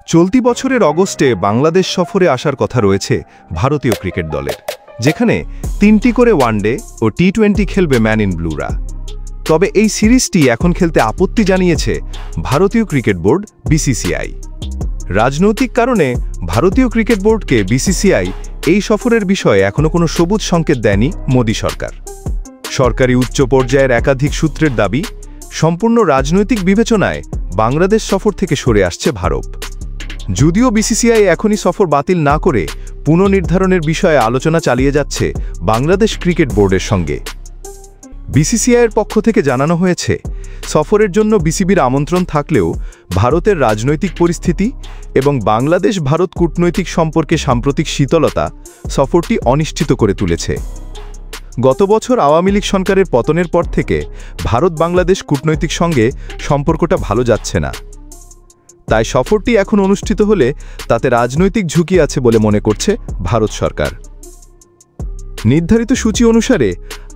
চলতি বছরের অগস্টে বাংলাদেশ সফরে আসার কথা রয়েছে ভারতীয় ক্রিকেট দলের, যেখানে 3টি করে ওয়ানডে ও টি20 খেলবে ম্যান ইন ব্লুরা। তবে এই সিরিজটি এখন খেলতে আপত্তি জানিয়েছে ভারতীয় ক্রিকেট বোর্ড বিসিসিআই। রাজনৈতিক কারণে ভারতীয় ক্রিকেট বোর্ডকে বিসিসিআই এই সফরের বিষয়ে এখনও কোনো সবুজ সংকেত দেয়নি মোদি সরকার। সরকারি উচ্চ পর্যায়ের একাধিক সূত্রের দাবি, সম্পূর্ণ রাজনৈতিক বিবেচনায় বাংলাদেশ সফর থেকে সরে আসছে ভারত। যদিও বিসিসিআই এখনই সফর বাতিল না করে পুনর্নির্ধারণের বিষয়ে আলোচনা চালিয়ে যাচ্ছে বাংলাদেশ ক্রিকেট বোর্ডের সঙ্গে। বিসিসিআইয়ের পক্ষ থেকে জানানো হয়েছে, সফরের জন্য বিসিবির আমন্ত্রণ থাকলেও ভারতের রাজনৈতিক পরিস্থিতি এবং বাংলাদেশ-ভারত কূটনৈতিক সম্পর্কে সাম্প্রতিক শীতলতা সফরটি অনিশ্চিত করে তুলেছে। গত বছর আওয়ামী লীগ সরকারের পতনের পর থেকে ভারত-বাংলাদেশ কূটনৈতিক সঙ্গে সম্পর্কটা ভালো যাচ্ছে না। তাই সফরটি এখন অনুষ্ঠিত হলে তাতে রাজনৈতিক ঝুঁকি আছে বলে মনে করছে ভারত সরকার। নির্ধারিত সূচি অনুসারে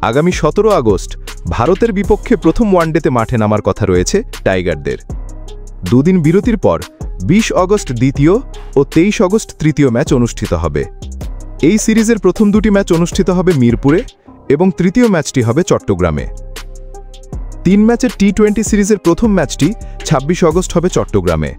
আগামী 17 আগস্ট ভারতের বিপক্ষে প্রথম ওয়ানডেতে মাঠে নামার কথা রয়েছে টাইগারদের। দুদিন বিরতির পর 20 আগস্ট দ্বিতীয় ও 23 আগস্ট তৃতীয় ম্যাচ অনুষ্ঠিত হবে। এই সিরিজের প্রথম দুটি ম্যাচ অনুষ্ঠিত হবে মিরপুরে এবং তৃতীয় ম্যাচটি হবে চট্টগ্রামে। 3 ম্যাচের টি20 সিরিজের প্রথম ম্যাচটি 26 আগস্ট হবে চট্টগ্রামে।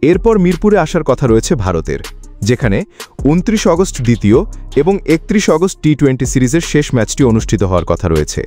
এরপর মিরপুরে আসার কথা রয়েছে ভারতের, যেখানে 29 আগস্ট দ্বিতীয় এবং 31 আগস্ট টি20 সিরিজের শেষ ম্যাচটি অনুষ্ঠিত হওয়ার কথা রয়েছে।